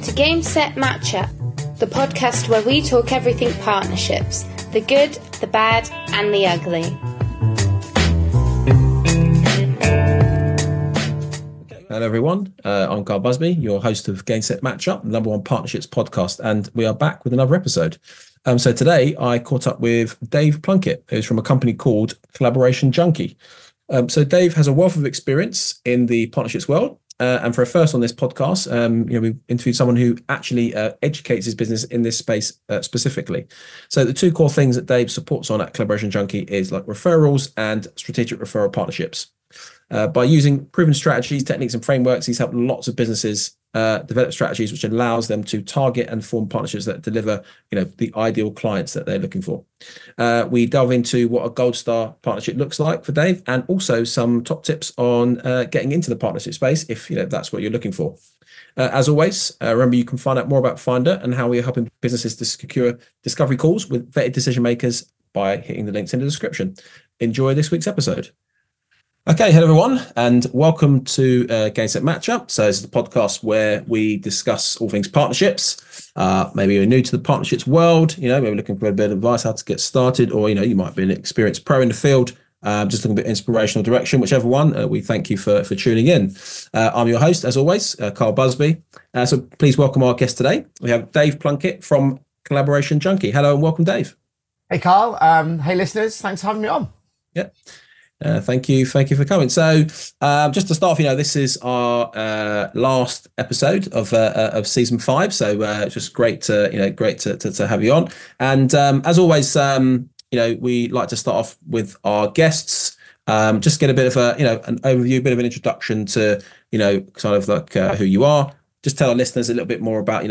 to Game Set Match Up, the podcast where we talk everything partnerships, the good, the bad, and the ugly. Hello everyone, I'm Carl Busby, your host of Game Set Match Up, the #1 partnerships podcast, and we are back with another episode. So today I caught up with Dave Plunkett, who's from a company called Collaboration Junkie. So Dave has a wealth of experience in the partnerships world. And for a first on this podcast, we've interviewed someone who actually educates his business in this space specifically. So the two core things that Dave supports on at Collaboration Junkie is like referrals and strategic referral partnerships. By using proven strategies, techniques, and frameworks, he's helped lots of businesses develop strategies which allows them to target and form partnerships that deliver, the ideal clients that they're looking for. We delve into what a gold star partnership looks like for Dave, and also some top tips on getting into the partnership space if that's what you're looking for. As always, remember you can find out more about Finder and how we are helping businesses to secure discovery calls with vetted decision makers by hitting the links in the description. Enjoy this week's episode. Okay, hello everyone, and welcome to Game Set Match Up. So this is the podcast where we discuss all things partnerships. Maybe you're new to the partnerships world, maybe looking for a bit of advice how to get started, or you might be an experienced pro in the field, just looking for inspirational direction. Whichever one, we thank you for tuning in. I'm your host, as always, Carl Busby. So please welcome our guest today. We have Dave Plunkett from Collaboration Junkie. Hello and welcome, Dave. Hey, Carl. Hey, listeners. Thanks for having me on. Yeah. Thank you for coming. So just to start off, this is our last episode of season 5. So just great to have you on. And as always, we like to start off with our guests. Just get a bit of an overview, a bit of an introduction to kind of like who you are. Just tell our listeners a little bit more about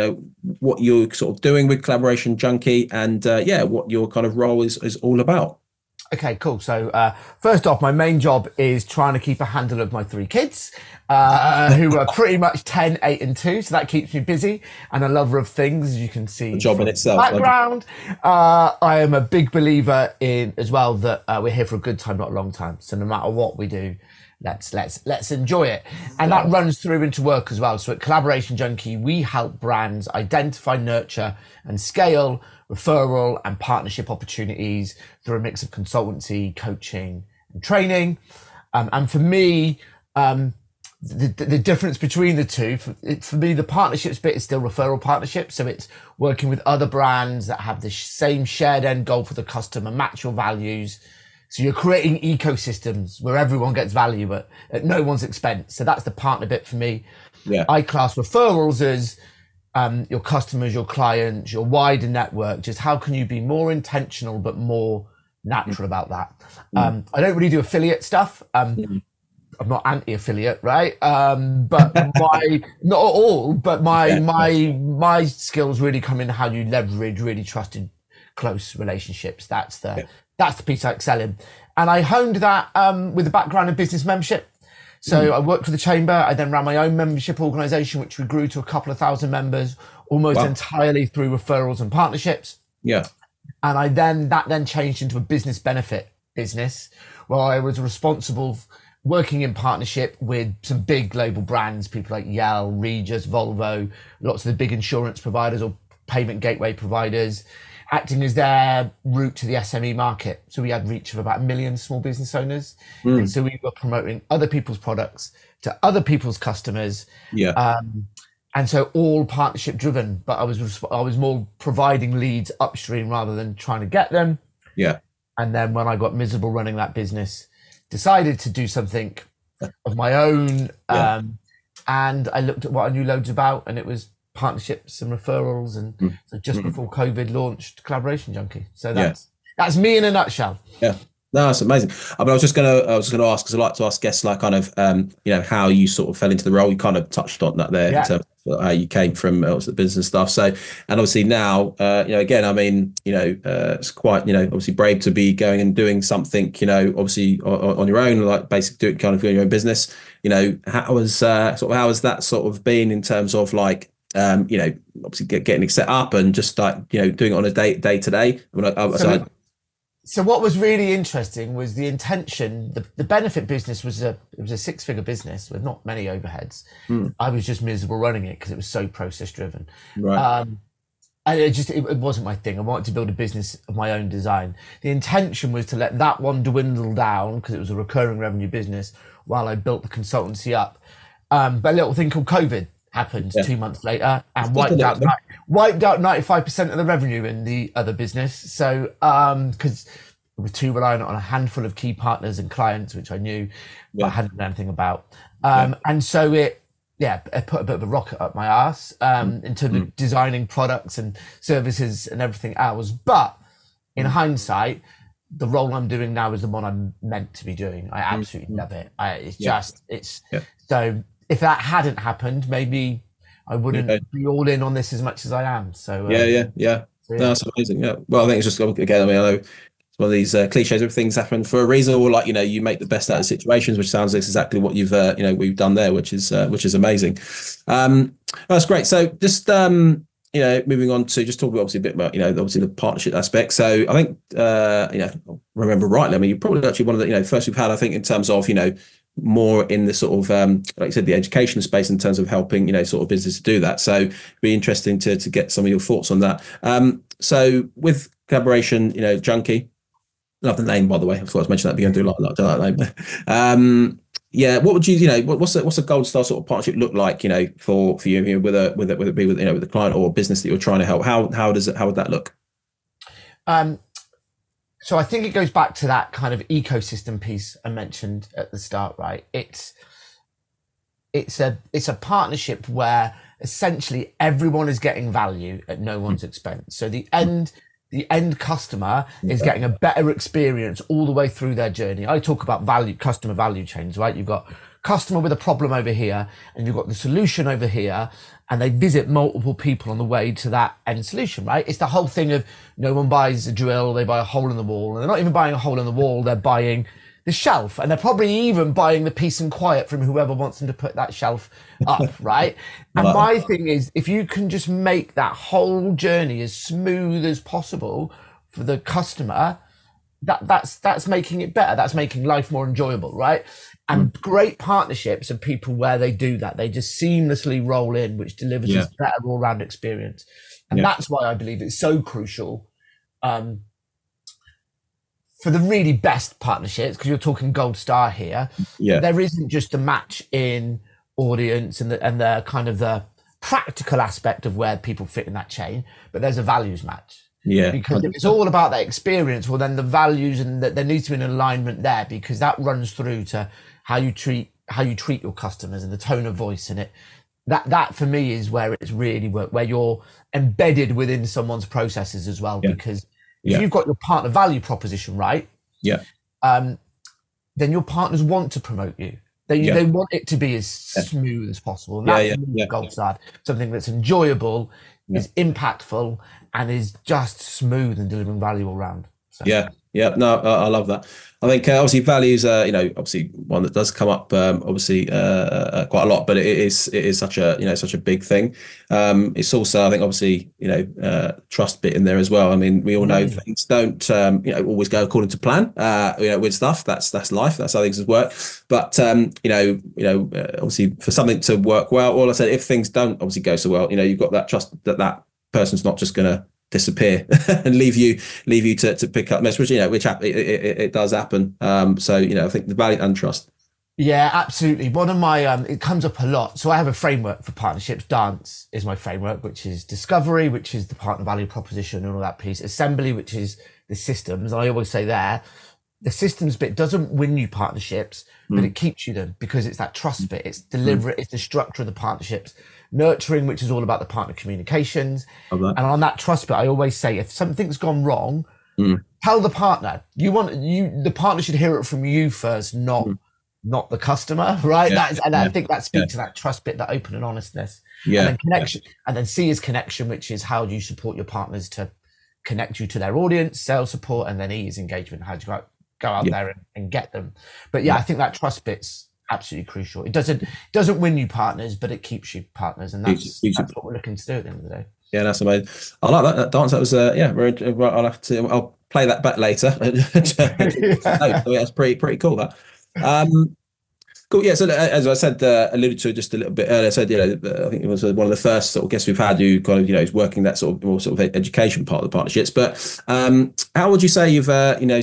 what you're sort of doing with Collaboration Junkie, and what your kind of role is all about. Okay, cool. So first off, my main job is trying to keep a handle of my 3 kids, who are pretty much 10, 8 and 2. So that keeps me busy and a lover of things, as you can see. A job in itself. Background. I am a big believer in as well that we're here for a good time, not a long time. So no matter what we do, let's enjoy it. And that runs through into work as well. So at Collaboration Junkie, we help brands identify, nurture and scale referral and partnership opportunities through a mix of consultancy, coaching and training. And for me, the difference between the two, for me, the partnerships bit is still referral partnerships. So it's working with other brands that have the same shared end goal for the customer, match your values. So you're creating ecosystems where everyone gets value, but at no one's expense. So that's the partner bit for me. Yeah. I class referrals as your customers, your clients, your wider network. Just how can you be more intentional but more natural about that? I don't really do affiliate stuff. I'm not anti-affiliate, right? But not all, but my skills really come in how you leverage really trusted, close relationships. That's the piece I excel in. And I honed that with a background in business membership. So I worked for the Chamber. I then ran my own membership organisation, which we grew to a couple of thousand members, almost entirely through referrals and partnerships. Yeah. And that then changed into a business benefit business, where I was responsible working in partnership with some big global brands, people like Yell, Regis, Volvo, lots of the big insurance providers or payment gateway providers, acting as their route to the SME market. So we had reach of about 1 million small business owners. And so we were promoting other people's products to other people's customers. Yeah. And so all partnership driven, but I was more providing leads upstream rather than trying to get them. Yeah. And then when I got miserable running that business, decided to do something of my own. And I looked at what I knew loads about, and it was partnerships and referrals, and so just before COVID launched Collaboration Junkie. So that's me in a nutshell. Yeah, no, that's amazing. I was just gonna ask, because I like to ask guests like kind of how you sort of fell into the role. You kind of touched on that there in terms of how you came from the business stuff. So, and obviously now again, I mean, it's quite obviously brave to be going and doing something obviously on your own, like basically doing your own business. How has that sort of been in terms of like obviously getting it set up and just like doing it on a day to day. So what was really interesting was the intention. The benefit business was it was a 6-figure business with not many overheads. I was just miserable running it because it was so process driven. Right. And it wasn't my thing. I wanted to build a business of my own design. The intention was to let that one dwindle down because it was a recurring revenue business while I built the consultancy up. But a little thing called COVID happened 2 months later and wiped out 95% of the revenue in the other business. So, because we were too reliant on a handful of key partners and clients, which I knew, but I hadn't known anything about. And so it put a bit of a rocket up my ass in terms of designing products and services and everything else. But in hindsight, the role I'm doing now is the one I'm meant to be doing. I absolutely love it. So if that hadn't happened, maybe I wouldn't be all in on this as much as I am. So No, that's amazing. Yeah. Well, I think it's just, again, I mean, I know it's one of these cliches of things happen for a reason, or like, you make the best out of situations, which sounds like exactly what you've we've done there, which is amazing. That's great. So just moving on to just talk obviously a bit about obviously the partnership aspect. So I think remember rightly, I mean, you're probably actually one of the first we've had, I think, in terms of more in the sort of like you said, the education space in terms of helping sort of business to do that. So it'd be interesting to get some of your thoughts on that. So with collaboration, Junkie, love the name, by the way. I forgot to mention that. But do like that name. What would what's a gold star sort of partnership look like? For you, whether it be with the client or a business that you're trying to help. How would that look? So I think it goes back to that kind of ecosystem piece I mentioned at the start, right? It's a partnership where essentially everyone is getting value at no one's expense. So the end customer is getting a better experience all the way through their journey. I talk about customer value chains, right? You've got customer with a problem over here and you've got the solution over here, and they visit multiple people on the way to that end solution, right? It's the whole thing of no one buys a drill, they buy a hole in the wall, and they're not even buying a hole in the wall, they're buying the shelf, and they're probably even buying the peace and quiet from whoever wants them to put that shelf up, right? And my thing is, if you can just make that whole journey as smooth as possible for the customer, that's making it better. That's making life more enjoyable, right? And great partnerships are people where they do that. They just seamlessly roll in, which delivers a better all-round experience. And that's why I believe it's so crucial for the really best partnerships, because you're talking gold star here. There isn't just a match in audience and the kind of the practical aspect of where people fit in that chain, but there's a values match. Because if it's all about that experience, well, then the values and there needs to be an alignment there, because that runs through to how you treat your customers and the tone of voice in it. That for me is where it's really where you're embedded within someone's processes as well. Because if you've got your partner value proposition right, then your partners want to promote you. They want it to be as smooth as possible. And that's gold star. Something that's enjoyable, is impactful, and is just smooth and delivering value all round. So. No, I love that. I think obviously values, obviously one that does come up quite a lot, but it is such a big thing. It's also, I think, obviously trust bit in there as well. I mean, we all know things don't always go according to plan. With stuff, that's life. That's how things work. But obviously for something to work well, all I said, if things don't obviously go so well, you've got that trust that person's not just going to disappear and leave you to pick up mess, which it does happen. So I think the value and trust. Yeah, absolutely. One of my it comes up a lot. So I have a framework for partnerships. Dance is my framework, which is discovery, which is the partner value proposition and all that piece. Assembly, which is the systems. And I always say there, the systems bit doesn't win you partnerships, but it keeps you them, because it's that trust bit. It's deliberate. It's the structure of the partnerships. Nurturing, which is all about the partner communications. And on that trust bit, I always say, if something's gone wrong, tell the partner. The partner should hear it from you first, not the customer, right? I think that speaks to that trust bit, that open and honestness. And then connection. And then C is connection, which is how do you support your partners to connect you to their audience, sales support, and then E is engagement. How do you go out there and get them? But I think that trust bit's absolutely crucial. It doesn't win you partners, but it keeps you partners, and that's what we're looking to do at the end of the day. Yeah, that's amazing. I like that dance. That was very. I'll play that back later. That's pretty cool. That. Cool. Yeah. So as I said, alluded to just a little bit earlier, I said, I think it was one of the first sort of guests we've had who kind of, is working that sort of more sort of education part of the partnerships. But how would you say you've,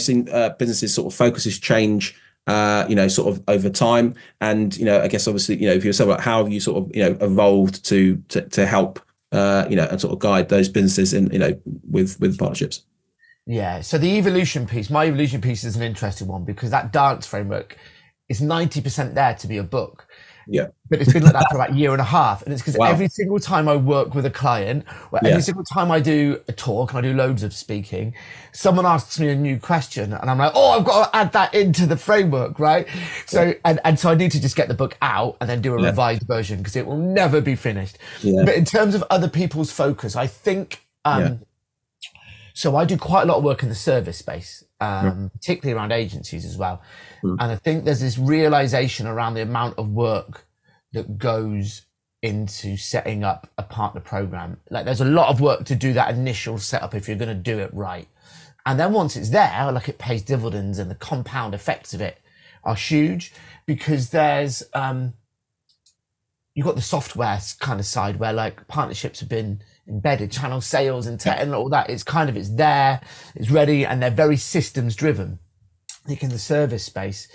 seen businesses sort of focuses change, sort of over time? And, I guess obviously, for yourself, like how have you sort of, evolved to help, and sort of guide those businesses in, with partnerships? Yeah. So the evolution piece, my evolution piece is an interesting one because that dance framework is 90% there to be a book. Yeah. But it's been like that for about a year and a half. And it's because every single time I work with a client, or every single time I do a talk, and I do loads of speaking, someone asks me a new question and I'm like, I've got to add that into the framework, right? So, and so I need to just get the book out and then do a revised version because it will never be finished. Yeah. But in terms of other people's focus, I think, so I do quite a lot of work in the service space, particularly around agencies as well. And I think there's this realization around the amount of work that goes into setting up a partner program. Like there's a lot of work to do that initial setup if you're going to do it right. And then once it's there, like it pays dividends, and the compound effects of it are huge because there's, you've got the software kind of side where like partnerships have been embedded, channel sales and tech and all that. It's there, it's ready, and they're very systems driven. I think in the service space,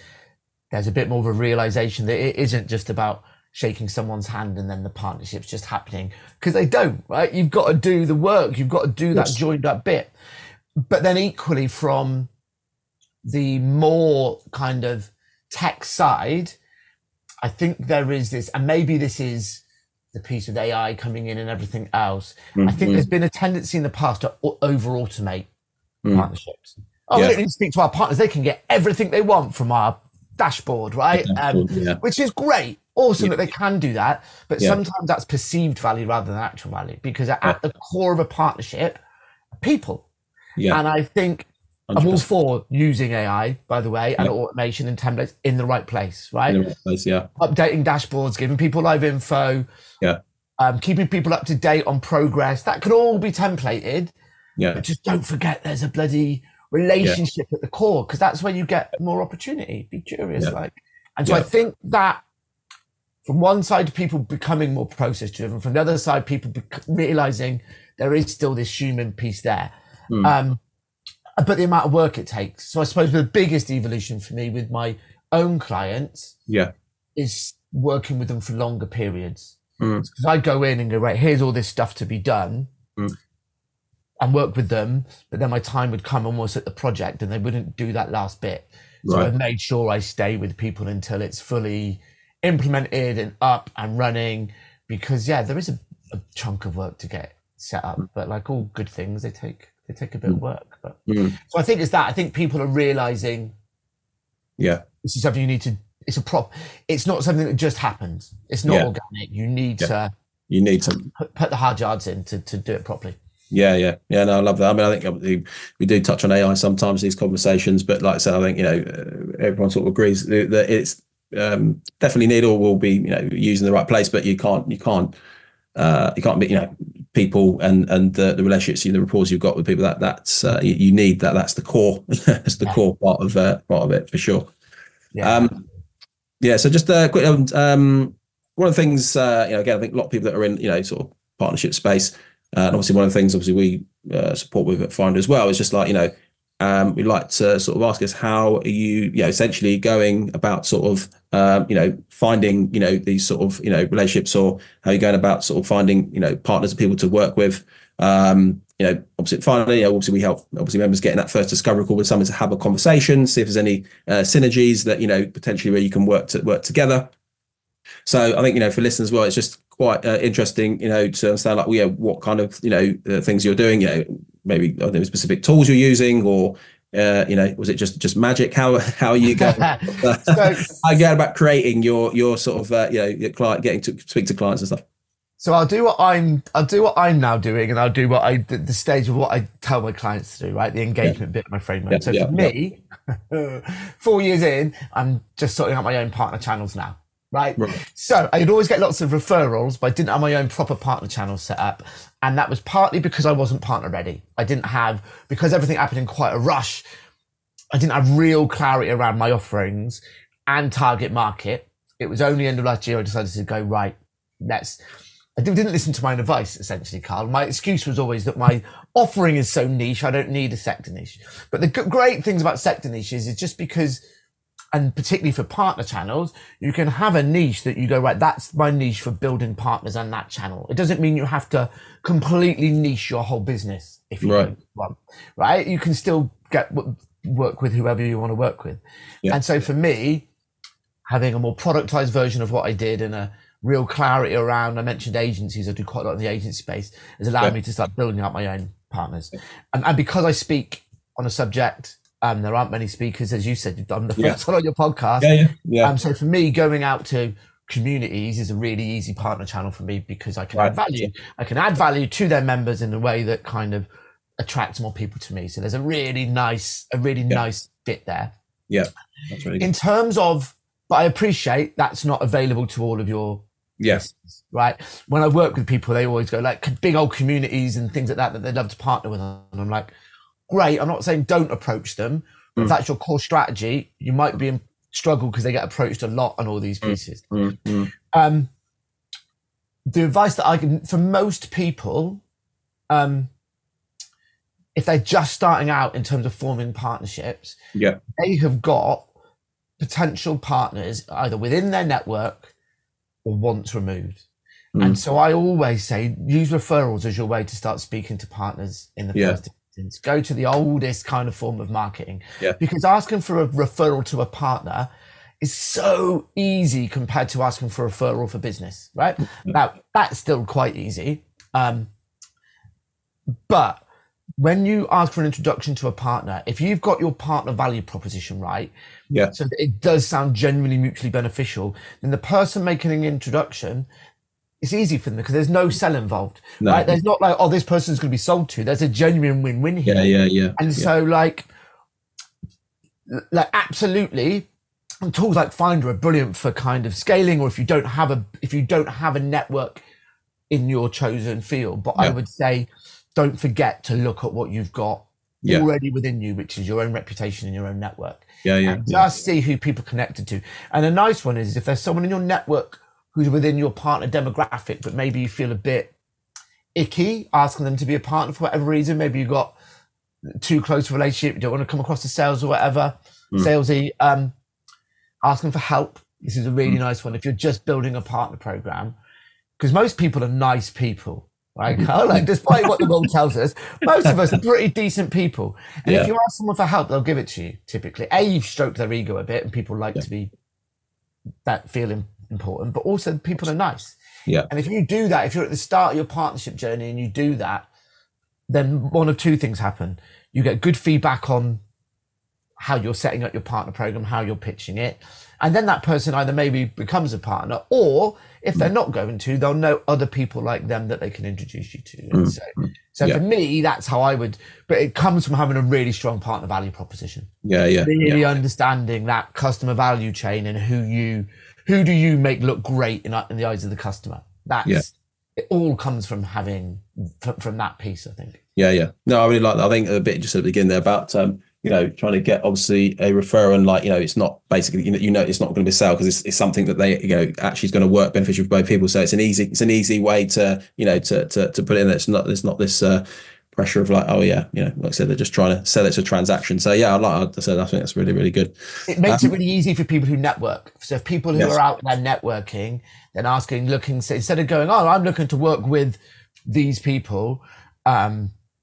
there's a bit more of a realization that it isn't just about shaking someone's hand and then the partnership's just happening, because they don't, right? You've got to do the work. You've got to do that joined up bit. But then equally from the more kind of tech side, I think there is this, and maybe this is the piece with AI coming in and everything else. I think there's been a tendency in the past to over automate partnerships. We don't need to speak to our partners. They can get everything they want from our dashboard, right? Which is great. Awesome that they can do that. But sometimes that's perceived value rather than actual value, because at the core of a partnership, people. And I think 100%. I'm all for using AI, by the way, and automation and templates in the right place, right? In the right place, updating dashboards, giving people live info, keeping people up to date on progress. That could all be templated. But just don't forget there's a bloody relationship at the core, because that's where you get more opportunity. Be curious, and so I think that from one side, people becoming more process driven, from the other side, people realizing there is still this human piece there, but the amount of work it takes. So I suppose the biggest evolution for me with my own clients is working with them for longer periods, because I go in and go, right, here's all this stuff to be done. And work with them, but then my time would come almost at the project and they wouldn't do that last bit. So I've made sure I stay with people until it's fully implemented and up and running, because there is a chunk of work to get set up, but like all good things, they take a bit of work. But so I think it's that. I think people are realizing this is something you need to, it's not something that just happens. It's not organic. You need to put the hard yards in to do it properly. No, I love that. I mean, I think we do touch on AI sometimes in these conversations, but like I said, I think everyone sort of agrees that it's definitely need or will be used in the right place, but you can't be people and the relationships, the rapport you've got with people, that's you need that. That's the core. That's the core part of it for sure. So just a quick one of the things again, I think a lot of people that are in sort of partnership space. And obviously, one of the things we support with at Finder as well is just like we'd like to sort of ask us, how are you essentially going about sort of finding these sort of relationships, or how are you going about sort of finding partners and people to work with. Obviously finally, obviously we help members getting that first discovery call with someone to have a conversation, see if there's any synergies that potentially where you can work together. So I think for listeners as well, it's just quite interesting to understand like what kind of things you're doing, maybe are there specific tools you're using, or was it just magic? How are you going I get about creating your sort of your client, getting to speak to clients and stuff? So I'll do what I'm now doing, and I'll do the stage of what I tell my clients to do, right? The engagement bit of my framework. For me, 4 years in, I'm just sorting out my own partner channels now. right? So I'd always get lots of referrals, but I didn't have my own proper partner channel set up. And that was partly because I wasn't partner ready. Because everything happened in quite a rush, I didn't have real clarity around my offerings and target market. It was only end of last year I decided to go, right, I didn't listen to my own advice, essentially, Carl. My excuse was always that my offering is so niche, I don't need a sector niche. But the great things about sector niches is just because, and particularly for partner channels, you can have a niche that you go, right, that's my niche for building partners on that channel. It doesn't mean you have to completely niche your whole business if you don't want, right? You can still work with whoever you want to work with. Yeah. And so for me, having a more productized version of what I did and a real clarity around, I mentioned agencies, I do quite a lot in the agency space, has allowed me to start building up my own partners. And because I speak on a subject, there aren't many speakers, as you said, I'm the first one on your podcast. So for me, going out to communities is a really easy partner channel for me because I can add value. I can add value to their members in a way that kind of attracts more people to me. So there's a really nice fit there. Yeah, that's really good. In terms of, but I appreciate that's not available to all of your listeners, right? When I work with people, they always go like big old communities and things like that they'd love to partner with. And I'm like, great. I'm not saying don't approach them. But if that's your core strategy, you might be in struggle because they get approached a lot on all these pieces. The advice that I can, for most people, if they're just starting out in terms of forming partnerships, they have got potential partners either within their network or once removed. And so I always say, use referrals as your way to start speaking to partners in the first instance. Go to the oldest kind of form of marketing, because asking for a referral to a partner is so easy compared to asking for a referral for business, right? Now, that's still quite easy. But when you ask for an introduction to a partner, if you've got your partner value proposition right, so that it does sound genuinely mutually beneficial, then the person making an introduction, it's easy for them because there's no sell involved, right? There's not like, oh, this person's going to be sold to. There's a genuine win-win here. So like absolutely, and tools like Finder are brilliant for kind of scaling, or if you don't have a network in your chosen field. But I would say, don't forget to look at what you've got already within you, which is your own reputation and your own network. Just see who people connected to. And a nice one is if there's someone in your network who's within your partner demographic, but maybe you feel a bit icky asking them to be a partner for whatever reason. Maybe you've got too close a relationship, you don't want to come across as sales or whatever, salesy, asking for help. This is a really nice one if you're just building a partner program, because most people are nice people. Right, Carl? Like, despite what the world tells us, most of us are pretty decent people. And if you ask someone for help, they'll give it to you, typically. You've stroked their ego a bit, and people like to be feeling important, but also people are nice. And if you do that, if you're at the start of your partnership journey and you do that, then one of two things happen. You get good feedback on how you're setting up your partner program, how you're pitching it. And then that person either maybe becomes a partner, or if they're not going to, they'll know other people like them that they can introduce you to. And so for me, that's how I would, but it comes from having a really strong partner value proposition. Really understanding that customer value chain and who do you make look great in the eyes of the customer. It all comes from having, from that piece, I think. No, I really like that. I think a bit just at the beginning there about, trying to get obviously a referral, and it's not basically, it's not going to be a sale because it's something that they, actually is going to work beneficial for both people. So it's an easy way to, to put in. There's not this pressure of like, like I said, they're just trying to sell it to a transaction. So I think that's really, really good. It makes it really easy for people who network. So if people who are out there networking, then looking, so instead of going, I'm looking to work with these people,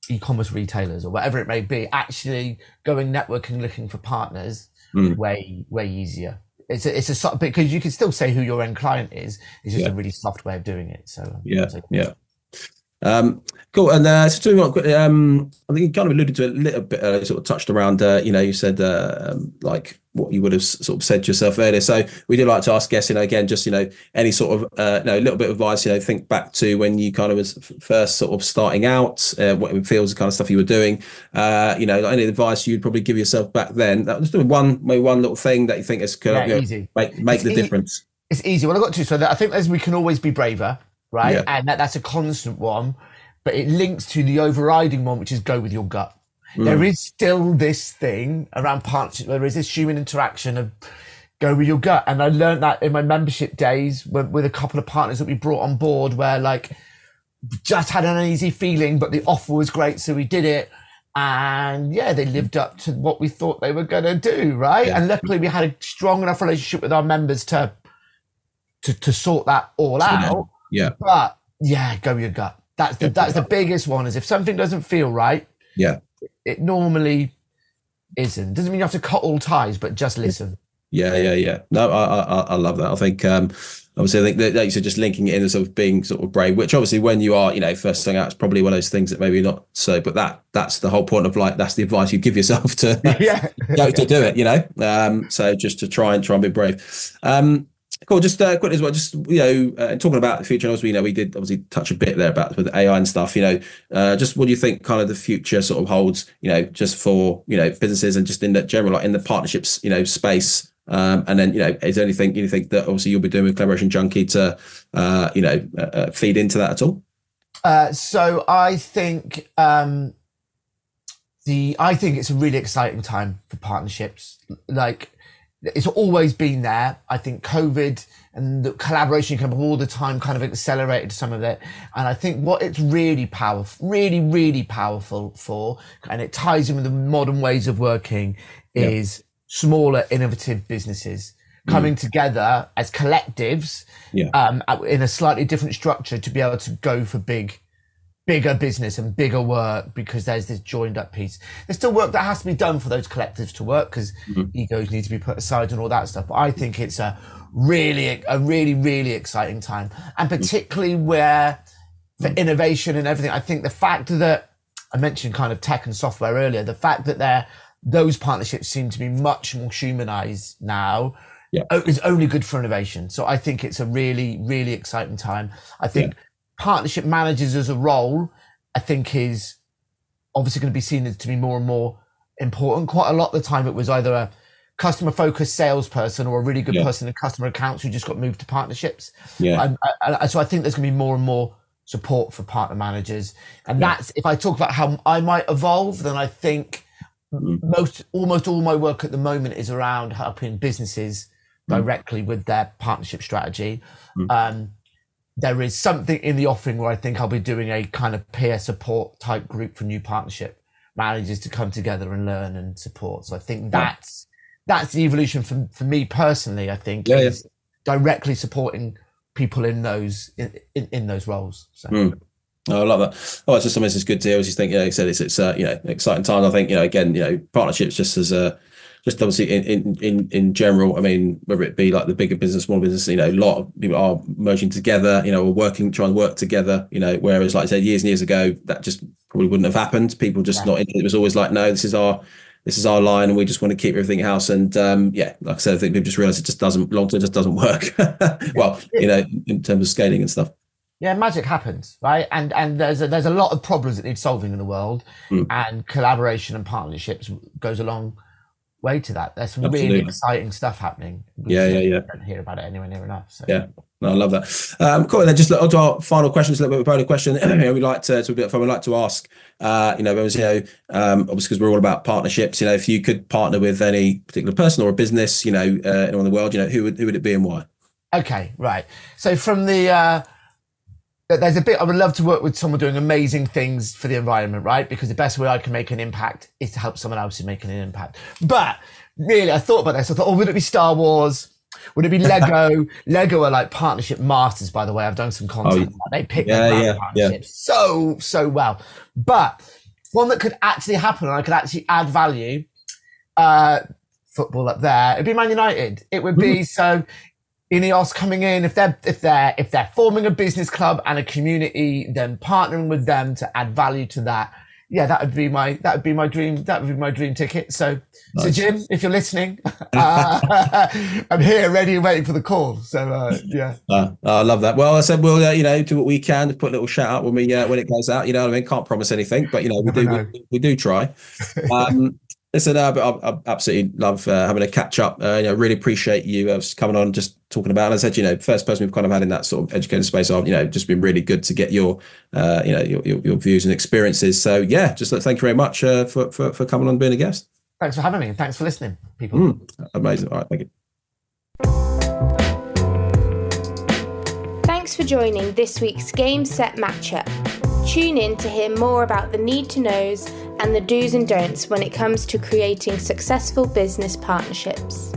e-commerce retailers or whatever it may be, actually going networking, looking for partners, way easier. It's a because you can still say who your end client is. It's just a really soft way of doing it. So cool. And so talking quickly, I think you kind of alluded to it a little bit, sort of touched around, you said like what you would have sort of said to yourself earlier. So we do like to ask guests, again, just, any sort of, a little bit of advice, think back to when you kind of was first sort of starting out, what it feels, the kind of stuff you were doing, any advice you'd probably give yourself back then. That was doing one little thing that you think is could make the difference. It's easy. Well, I got to. So that I think we can always be braver, right? Yeah. And that's a constant one, but it links to the overriding one, which is go with your gut. There is still this thing around partnership. There is this human interaction of go with your gut. And I learned that in my membership days with a couple of partners that we brought on board where like just had an uneasy feeling, but the offer was great. So we did it. And yeah, they lived up to what we thought they were going to do. Right. Yeah. And luckily we had a strong enough relationship with our members to sort that all out. Yeah. But yeah, go with your gut. That's the biggest one is if something doesn't feel right. Yeah. It normally isn't. Doesn't mean you have to cut all ties, but just listen. Yeah. No, I love that. I think, obviously, I think that like you said, just linking it in as sort of being sort of brave, which obviously when you are, first thing out, it's probably one of those things that maybe not so, but that's the whole point of like, that's the advice you give yourself to, to do it, so just to try and be brave. Cool. Just quickly as well, just, talking about the future, and also, we did obviously touch a bit there about with AI and stuff, just what do you think kind of the future sort of holds, just for, businesses and just in that general, like in the partnerships, space. And then, is there anything you think that obviously you'll be doing with Collaboration Junkie to, feed into that at all? So I think it's a really exciting time for partnerships. Like it's always been there. I think COVID and the collaboration kind of all the time kind of accelerated some of it. And I think what it's really powerful, really powerful for, and it ties in with the modern ways of working, is smaller, innovative businesses coming together as collectives in a slightly different structure to be able to go for bigger business and bigger work because there's this joined up piece. There's still work that has to be done for those collectives to work because egos need to be put aside and all that stuff. But I think it's a really exciting time. And particularly where for innovation and everything, I think the fact that I mentioned kind of tech and software earlier, the fact that those partnerships seem to be much more humanized now is only good for innovation. So I think it's a really exciting time. I think partnership managers as a role, I think is obviously going to be seen as to be more and more important. Quite a lot of the time it was either a customer focused salesperson or a really good person in customer accounts who just got moved to partnerships. So I think there's going to be more and more support for partner managers. And that's, if I talk about how I might evolve, then I think almost all my work at the moment is around helping businesses directly with their partnership strategy. There is something in the offering where I think I'll be doing a kind of peer support type group for new partnership managers to come together and learn and support. So I think that's the evolution for me personally. I think is directly supporting people in those in those roles. So. Oh, I love that. Oh, it's just something that's good to hear. As you think, like you said, it's exciting time. I think, again, partnerships just as just obviously in general. I mean, whether it be like the bigger business, small business, a lot of people are merging together, or trying to work together, whereas like I said, years and years ago, that just probably wouldn't have happened. People just not, it was always like, no, this is our line and we just want to keep everything house. And like I said, I think people just realize it just doesn't, long term just doesn't work. Well, in terms of scaling and stuff. Yeah, magic happens, right? And there's a lot of problems that need solving in the world, and collaboration and partnerships goes a long way to that. There's some really exciting stuff happening. We don't hear about it anywhere near enough. So. Yeah, no, I love that. Cool. And then just on to our final questions, a little bit of a bonus question. We'd like to ask, obviously because we're all about partnerships. If you could partner with any particular person or a business, anyone in the world, who would it be and why? Okay, right. So from the there's a bit, I would love to work with someone doing amazing things for the environment, right? Because the best way I can make an impact is to help someone else in making an impact. But really, I thought about this. I thought, would it be Star Wars? Would it be Lego? Lego are like partnership masters, by the way. I've done some content. They pick their partnerships so well. But one that could actually happen and I could actually add value, football up there, it'd be Man United. It would be Ineos coming in, if they're forming a business club and a community, then partnering with them to add value to that. Yeah, that would be my dream ticket. So Jim, if you're listening, I'm here ready and waiting for the call. So I love that. Well, I said we'll do what we can to put a little shout out when it goes out. Can't promise anything, but we do try. Listen, I absolutely love having a catch up. Really appreciate you coming on, just talking about. And as I said, first person we've kind of had in that sort of educated space. Just been really good to get your views and experiences. So yeah, just thank you very much for coming on and being a guest. Thanks for having me, and thanks for listening, people. Amazing. All right, thank you. Thanks for joining this week's Game Set Match Up. Tune in to hear more about the need to knows and the do's and don'ts when it comes to creating successful business partnerships.